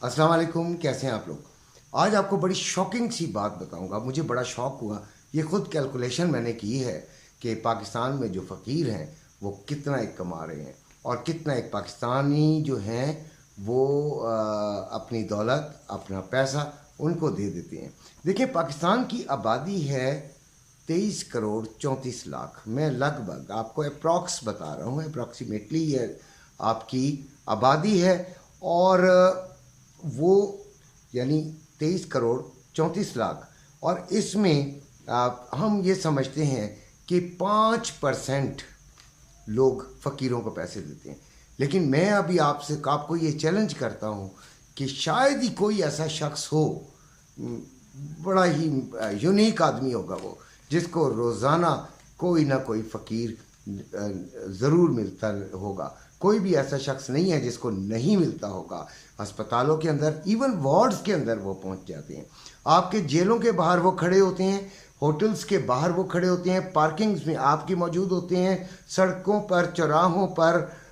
अस्सलाम वालेकुम, कैसे हैं आप लोग। आज आपको बड़ी शॉकिंग सी बात बताऊंगा। मुझे बड़ा शौक हुआ, ये खुद कैलकुलेशन मैंने की है कि पाकिस्तान में जो फ़कीर हैं वो कितना एक कमा रहे हैं और कितना एक पाकिस्तानी जो हैं वो अपनी दौलत, अपना पैसा उनको दे देते हैं। देखिए, पाकिस्तान की आबादी है 23 करोड़ 34 लाख। मैं लगभग आपको अप्रॉक्स बता रहा हूँ, अप्रॉक्सीमेटली ये आपकी आबादी है। और वो यानी 23 करोड़ 34 लाख, और इसमें हम ये समझते हैं कि 5% लोग फ़कीरों को पैसे देते हैं। लेकिन मैं अभी आपको ये चैलेंज करता हूँ कि शायद ही कोई ऐसा शख्स हो, बड़ा ही यूनिक आदमी होगा वो, जिसको रोज़ाना कोई ना कोई फ़कीर ज़रूर मिलता होगा। कोई भी ऐसा शख्स नहीं है जिसको नहीं मिलता होगा। अस्पतालों के अंदर, इवन वार्ड्स के अंदर वो पहुंच जाते हैं। आपके जेलों के बाहर वो खड़े होते हैं, होटल्स के बाहर वो खड़े होते हैं, पार्किंग्स में आपकी मौजूद होते हैं, सड़कों पर, चौराहों पर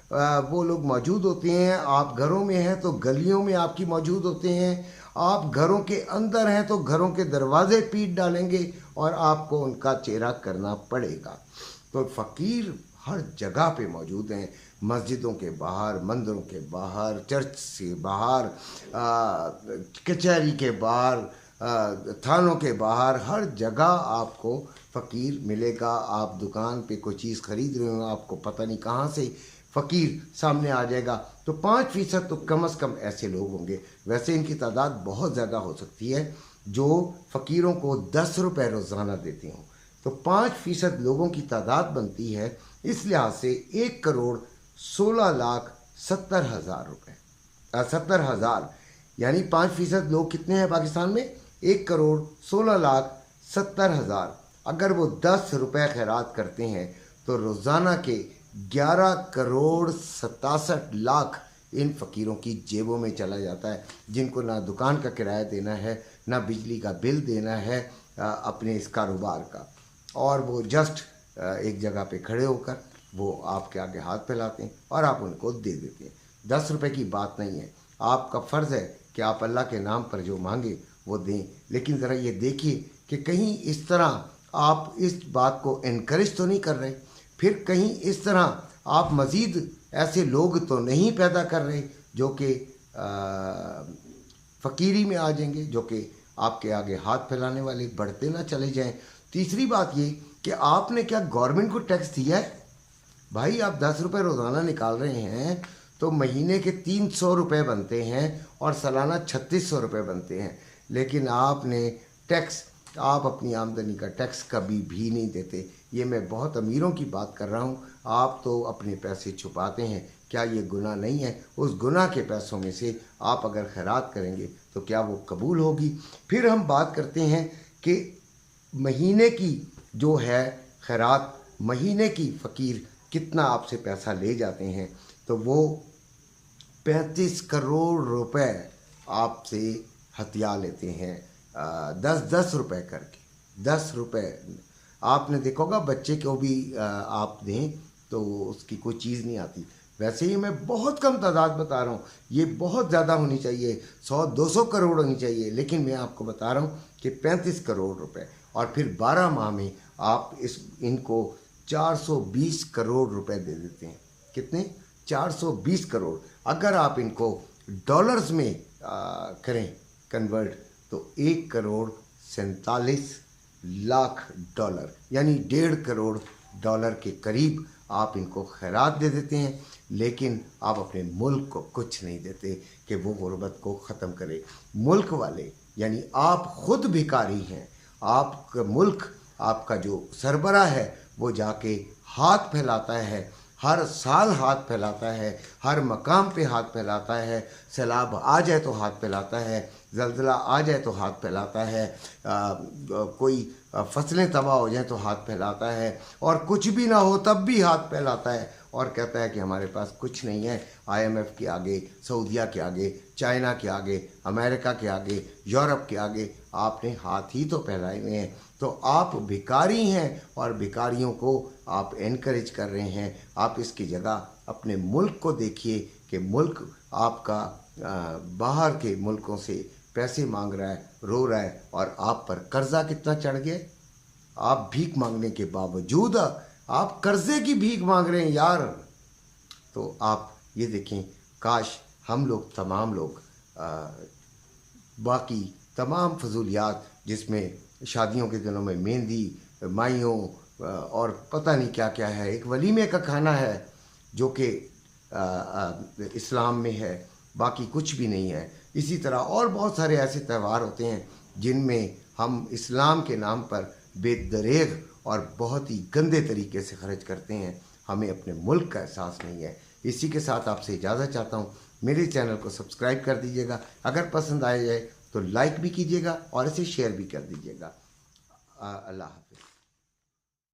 वो लोग मौजूद होते हैं। आप घरों में हैं तो गलियों में आपकी मौजूद होते हैं। आप घरों के अंदर हैं तो घरों के दरवाजे पीट डालेंगे और आपको उनका चेहरा करना पड़ेगा। तो फ़कीर हर जगह पे मौजूद हैं, मस्जिदों के बाहर, मंदिरों के बाहर, चर्च से बाहर, कचहरी के बाहर, थानों के बाहर, हर जगह आपको फ़कीर मिलेगा। आप दुकान पे कोई चीज़ ख़रीद रहे हो, आपको पता नहीं कहाँ से फ़कीर सामने आ जाएगा। तो 5% तो कम से कम ऐसे लोग होंगे। वैसे इनकी तादाद बहुत ज़्यादा हो सकती है जो फ़कीरों को 10 रुपये रोज़ाना देते हों। तो 5% लोगों की तादाद बनती है। इस लिहाज से 1,16,70,000 रुपये, 70,000, यानी 5% लोग कितने हैं पाकिस्तान में? 1,16,70,000। अगर वो 10 रुपये खैरात करते हैं तो रोज़ाना के 11,67,00,000 इन फ़कीरों की जेबों में चला जाता है, जिनको ना दुकान का किराया देना है, ना बिजली का बिल देना है अपने इस कारोबार का। और वो जस्ट एक जगह पे खड़े होकर वो आपके आगे हाथ फैलाते हैं और आप उनको दे देते हैं। 10 रुपये की बात नहीं है। आपका फ़र्ज़ है कि आप अल्लाह के नाम पर जो मांगे वो दें। लेकिन ज़रा ये देखिए कि कहीं इस तरह आप इस बात को इनकरेज तो नहीं कर रहे, फिर कहीं इस तरह आप मज़ीद ऐसे लोग तो नहीं पैदा कर रहे जो कि फ़कीरी में आ जाएंगे, जो कि आपके आगे हाथ फैलाने वाले बढ़ते ना चले जाएं। तीसरी बात ये कि आपने क्या गवर्नमेंट को टैक्स दिया है? भाई, आप 10 रुपये रोज़ाना निकाल रहे हैं तो महीने के 300 रुपये बनते हैं और सालाना 3600 रुपये बनते हैं। लेकिन आपने टैक्स, आप अपनी आमदनी का टैक्स कभी भी नहीं देते। ये मैं बहुत अमीरों की बात कर रहा हूँ। आप तो अपने पैसे छुपाते हैं। क्या ये गुनाह नहीं है? उस गुनाह के पैसों में से आप अगर खैरात करेंगे तो क्या वो कबूल होगी? फिर हम बात करते हैं कि महीने की जो है खैरात, महीने की फ़कीर कितना आपसे पैसा ले जाते हैं, तो वो 35 करोड़ रुपए आपसे हथिया लेते हैं, 10-10 रुपये करके। 10 रुपये आपने देखा होगा, बच्चे को भी आप दें तो उसकी कोई चीज़ नहीं आती। वैसे ही मैं बहुत कम तादाद बता रहा हूँ, ये बहुत ज़्यादा होनी चाहिए, 100-200 करोड़ होनी चाहिए, लेकिन मैं आपको बता रहा हूँ कि 35 करोड़ रुपए। और फिर 12 माह में आप इनको 420 करोड़ रुपए दे देते हैं। कितने? 420 करोड़। अगर आप इनको डॉलर्स में करें कन्वर्ट तो 1,47,00,000 डॉलर, यानी 1.5 करोड़ डॉलर के करीब आप इनको खैरात दे देते हैं। लेकिन आप अपने मुल्क को कुछ नहीं देते कि वो गुर्बत को ख़त्म करे। मुल्क वाले, यानी आप खुद भिखारी हैं। आपका मुल्क, आपका जो सरबराह है वो जाके हाथ फैलाता है, हर साल हाथ फैलाता है, हर मकाम पे हाथ फैलाता है। सैलाब आ जाए तो हाथ फैलाता है, ज़लज़ला आ जाए तो हाथ फैलाता है, कोई फसलें तबाह हो जाएं तो हाथ फैलाता है, और कुछ भी ना हो तब भी हाथ फैलाता है और कहता है कि हमारे पास कुछ नहीं है। IMF के आगे, सऊदीया के आगे, चाइना के आगे, अमेरिका के आगे, यूरोप के आगे आपने हाथ ही तो फैलाए हुए हैं। तो आप भिखारी हैं और भिखारियों को आप एनकरेज कर रहे हैं। आप इसकी जगह अपने मुल्क को देखिए कि मुल्क आपका बाहर के मुल्कों से पैसे मांग रहा है, रो रहा है, और आप पर कर्जा कितना चढ़ गया। आप भीख मांगने के बावजूद आप कर्जे की भीख मांग रहे हैं यार। तो आप ये देखें, काश हम लोग तमाम लोग बाकी तमाम फजूलियात जिसमें शादियों के दिनों में मेहंदी, माइयों और पता नहीं क्या क्या है, एक वलीमे का खाना है जो कि इस्लाम में है, बाकी कुछ भी नहीं है। इसी तरह और बहुत सारे ऐसे त्यौहार होते हैं जिनमें हम इस्लाम के नाम पर बेदरेग और बहुत ही गंदे तरीके से खर्च करते हैं। हमें अपने मुल्क का एहसास नहीं है। इसी के साथ आपसे इजाज़त चाहता हूँ। मेरे चैनल को सब्सक्राइब कर दीजिएगा, अगर पसंद आया जाए तो लाइक भी कीजिएगा और इसे शेयर भी कर दीजिएगा। अल्लाह हाफ़िज़।